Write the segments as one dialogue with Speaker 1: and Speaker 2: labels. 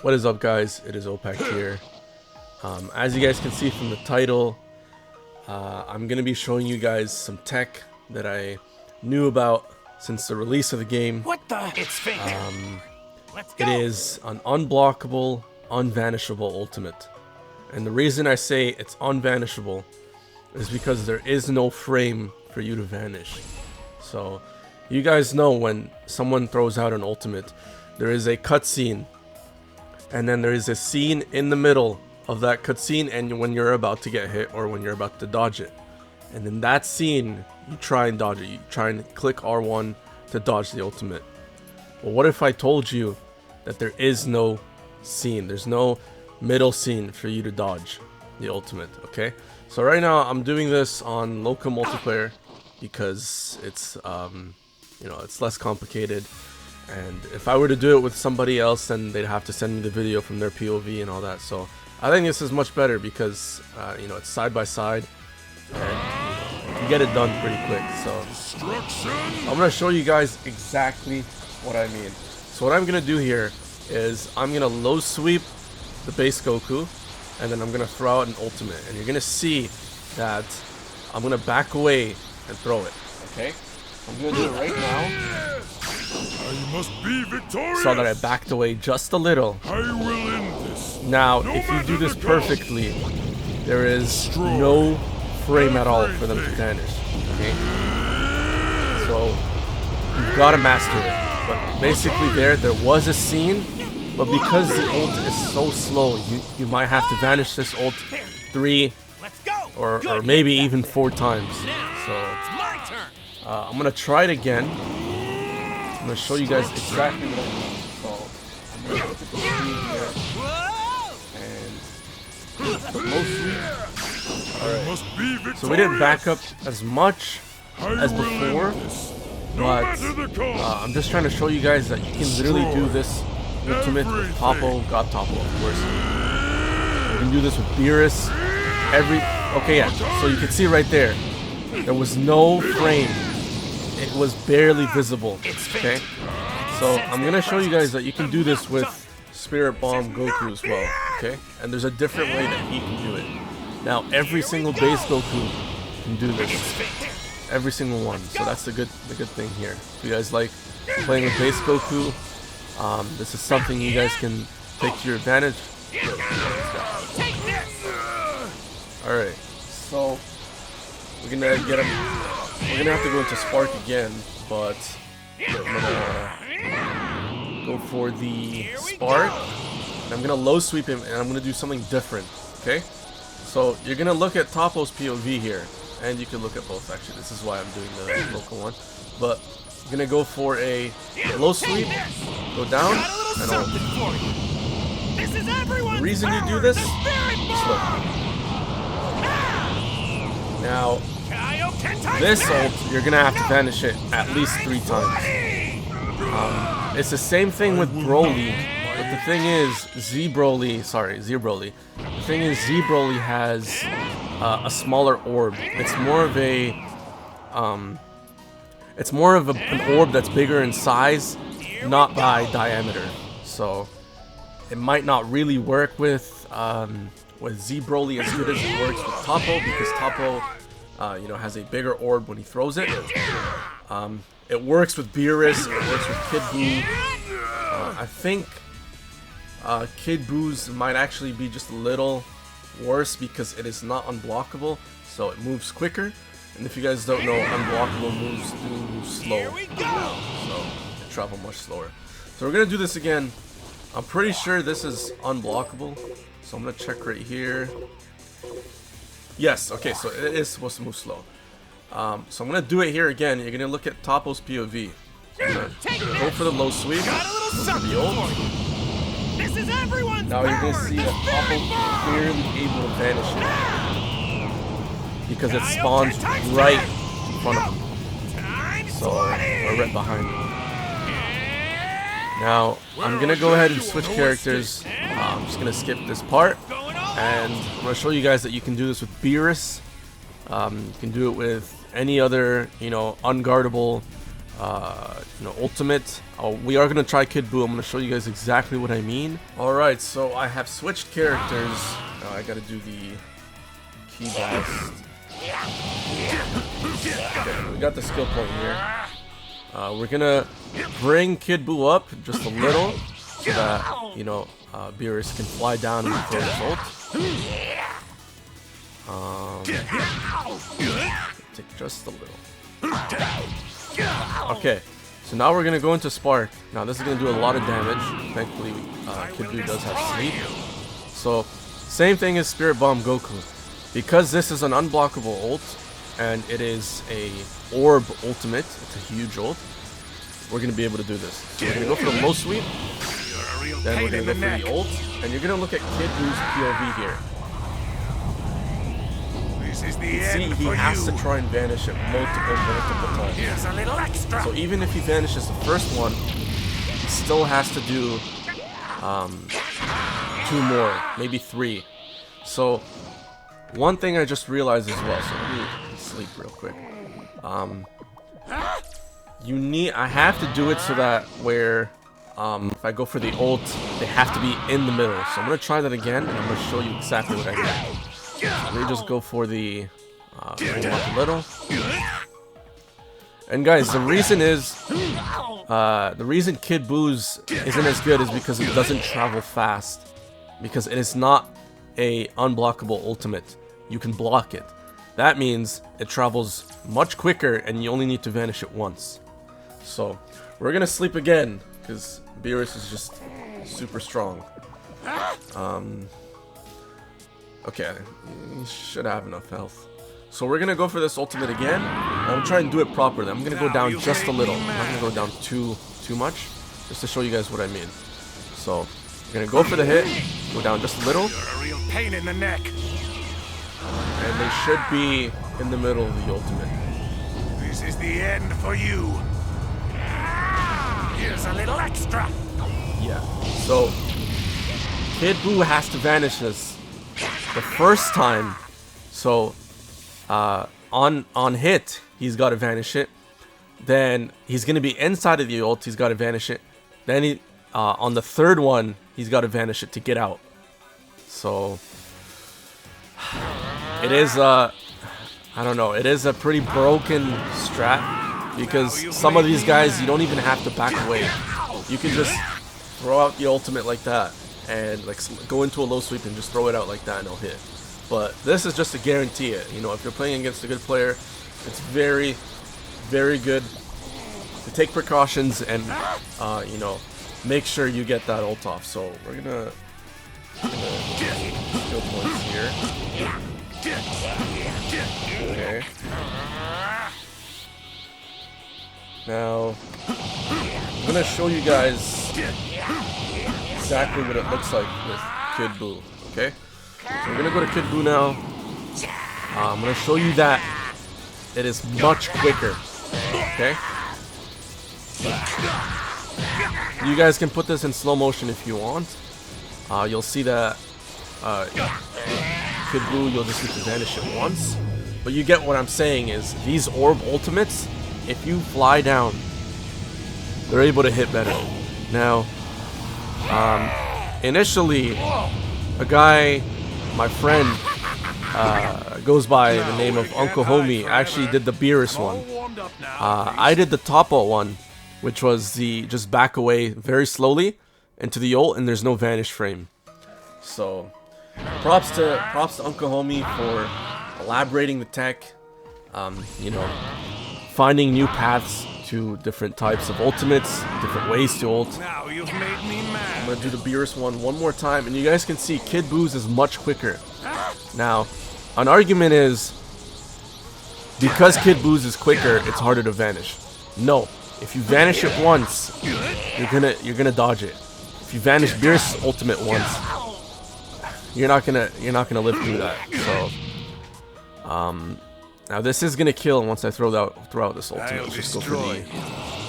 Speaker 1: What is up, guys? It is Opact here. As you guys can see from the title, I'm going to be showing you guys some tech that I knew about since the release of the game.
Speaker 2: What the? It's fake. Let's go.
Speaker 1: It is an unblockable, unvanishable ultimate. And the reason I say it's unvanishable is because there is no frame for you to vanish. So, you guys know when someone throws out an ultimate, there is a cutscene, and then there is a scene in the middle of that cutscene, and when you're about to get hit or when you're about to dodge it. And in that scene, you try and dodge it. You try and click R1 to dodge the ultimate. Well, what if I told you that there is no scene? There's no middle scene for you to dodge the ultimate, okay? So right now, I'm doing this on local multiplayer because it's, you know, it's less complicated. And if I were to do it with somebody else, then they'd have to send me the video from their POV and all that. So I think this is much better because, you know, it's side by side, and you get it done pretty quick. So I'm going to show you guys exactly what I mean. So what I'm going to do here is I'm going to low sweep the base Goku, and then I'm going to throw out an ultimate. And you're going to see that I'm going to back away and throw it, okay? I'm going to do it right now.
Speaker 3: I must be victorious.
Speaker 1: So that I backed away just a little.
Speaker 3: I will end this.
Speaker 1: Now, if you do this perfectly, there is no frame at all for them to vanish. Okay? So you've got to master it. But basically, there was a scene, but because the ult is so slow, you might have to vanish this ult 3 or maybe even 4 times. So I'm gonna try it again. I'm gonna show you guys exactly what I mean. So I'm gonna look at the screen here and alright. So we didn't back up as much as before, but I'm just trying to show you guys that you can literally do this ultimate with Toppo, God Toppo, of course. You can do this with Beerus. Okay, yeah. So you can see right there, there was no frame. It was barely visible. Okay, so I'm gonna show you guys that you can do this with Spirit Bomb Goku as well. Okay, and there's a different way that he can do it. Now every single base Goku can do this. Every single one. So that's the good thing here. If you guys like playing with base Goku, this is something you guys can take to your advantage. All right, so we're gonna get him. We're gonna have to go into Spark again, but I'm gonna go for the Spark. And I'm gonna low sweep him, and I'm gonna do something different. Okay? So you're gonna look at Toppo's POV here, and you can look at both. Actually, this is why I'm doing the local one. But I'm gonna go for a low sweep, go down, and ult. The reason you do this, just look. Now, this ult, you're gonna have to vanish it at least 3 times. It's the same thing with Broly, but the thing is, Z-Broly has a smaller orb. It's more of an orb that's bigger in size, not by diameter. So it might not really work with Z-Broly as good as it works with Toppo, because Toppo you know, has a bigger orb when he throws it. It works with Beerus, it works with Kid Buu. I think Kid Buu's might actually be just a little worse because it is not unblockable, so it moves quicker. And if you guys don't know, unblockable moves do move slow, so they travel much slower. So we're gonna do this again. I'm pretty sure this is unblockable, so I'm gonna check right here. Yes, okay, so it is supposed to move slow. So I'm gonna do it here again. You're gonna look at Toppo's POV. So go for the low sweep, go for the ult. Now you're gonna see that Toppo is barely able to vanish it because it spawns right in front of him. So, or right behind him. Now, I'm gonna go ahead and switch characters. I'm just gonna skip this part. And I'm going to show you guys that you can do this with Beerus. You can do it with any other, you know, unguardable ultimate. We are gonna try Kid Buu. I'm gonna show you guys exactly what I mean. All right, so I have switched characters. I gotta do the key blast. Okay, we got the skill point here. We're gonna bring Kid Buu up just a little so that Beerus can fly down and throw his ult. Take just a little. Okay, so now we're gonna go into Spark. Now this is gonna do a lot of damage. Thankfully, Kid Buu does have sleep. So, same thing as Spirit Bomb Goku. Because this is an unblockable ult, and it is a orb ultimate, it's a huge ult, we're gonna be able to do this. So we're gonna go for the low sweep, then we're gonna go for the ult, and you're gonna look at Kid Buu's POV here. See, he has to try and vanish it multiple times.
Speaker 2: Here's a little extra.
Speaker 1: So even if he vanishes the first one, he still has to do 2 more, maybe 3. So one thing I just realized as well. So let me sleep real quick. I have to do it so that where if I go for the ult, they have to be in the middle. So I'm gonna try that again, and I'm gonna show you exactly what I mean. So let me just go for the bring him up a little. And guys, the reason Kid Buu's isn't as good is because it doesn't travel fast. Because it is not a unblockable ultimate. You can block it. That means it travels much quicker and you only need to vanish it once. So we're gonna sleep again because Beerus is just super strong. Okay, he should have enough health. So we're gonna go for this ultimate again. I'm gonna try and do it properly. I'm gonna go down just a little. I'm not gonna go down too much, just to show you guys what I mean. So we're gonna go for the hit, go down just a little,
Speaker 2: You're a real pain in the neck.
Speaker 1: and they should be in the middle of the ultimate.
Speaker 2: This is the end for you. Here's a little extra.
Speaker 1: Yeah. So Kid Buu has to vanish this the first time. So on hit, he's got to vanish it. Then he's gonna be inside of the ult. He's got to vanish it. Then on the third one, he's got to vanish it to get out. So it is I don't know. It is a pretty broken strat because some of these guys you don't even have to back away. You can just throw out the ultimate like that and like go into a low sweep and just throw it out like that and it'll hit. But this is just to guarantee it. You know, if you're playing against a good player, it's very, very good to take precautions and make sure you get that ult off. So we're gonna skill points here. Okay. Now I'm gonna show you guys exactly what it looks like with Kid Buu. Okay. So we're gonna go to Kid Buu now. I'm gonna show you that it is much quicker. Okay. You guys can put this in slow motion if you want. You'll see that Kid Buu, you'll just need to vanish it once. But you get what I'm saying is these orb ultimates, if you fly down, they're able to hit better. Now, initially, a guy, my friend, goes by the name of Uncle Homie, actually did the Beerus one. I did the Toppo one, which was the just back away very slowly into the ult, and there's no vanish frame. So, props to Uncle Homie for elaborating the tech. Finding new paths to different types of ultimates, different ways to ult.
Speaker 2: Now you've made me mad.
Speaker 1: I'm gonna do the Beerus one more time, and you guys can see Kid Buu's is much quicker. Now, an argument is because Kid Buu's is quicker, it's harder to vanish. No, if you vanish it once, you're gonna dodge it. If you vanish Beerus' ultimate once, you're not gonna live through that. So, now this is gonna kill once I throw out this ultimate. Let's just go for the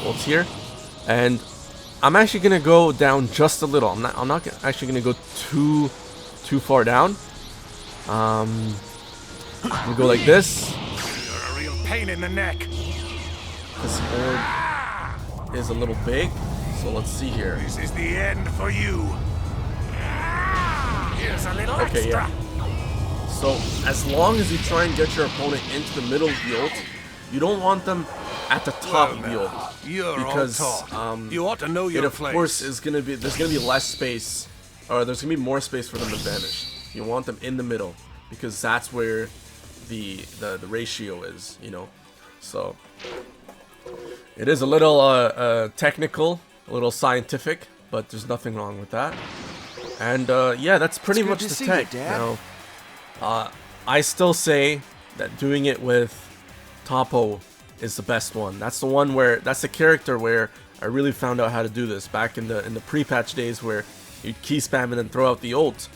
Speaker 1: ult here, and I'm actually gonna go down just a little. I'm not actually gonna go too far down. We go like this.
Speaker 2: You're a real pain in the neck.
Speaker 1: This orb is a little big. So let's see here.
Speaker 2: This is the end for you. Here's a little
Speaker 1: Okay,
Speaker 2: extra.
Speaker 1: yeah. So as long as you try and get your opponent into the middle of the ult, you don't want them at the top of the ult.
Speaker 2: You're
Speaker 1: Because
Speaker 2: all talk. You ought to know your
Speaker 1: it of
Speaker 2: place.
Speaker 1: course is gonna be there's gonna be less space, or there's gonna be more space for them to vanish. You want them in the middle because that's where the ratio is, you know. So it is a little technical, a little scientific, but there's nothing wrong with that. And yeah, that's pretty much the tech. Now, I still say that doing it with Toppo is the best one. That's the one where that's the character where I really found out how to do this back in the pre-patch days where you'd key spam and then throw out the ult.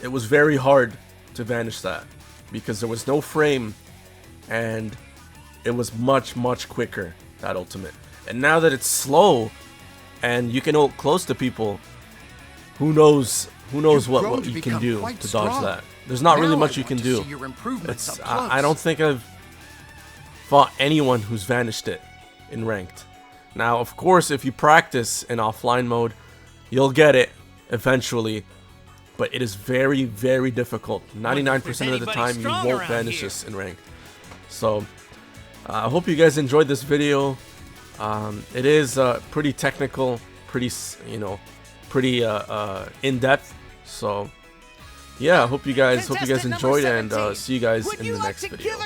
Speaker 1: It was very hard to vanish that because there was no frame and it was much quicker, that ultimate. And now that it's slow and you can ult close to people, who knows what you can do to dodge that. There's not really much you can do. It's I don't think I've fought anyone who's vanished it in ranked. Now, of course, if you practice in offline mode, you'll get it eventually, but it is very difficult. 99% of the time you won't vanish this in ranked. So I hope you guys enjoyed this video. It is pretty technical, pretty pretty in-depth. So yeah, I hope you guys enjoyed, and see you guys in the next video.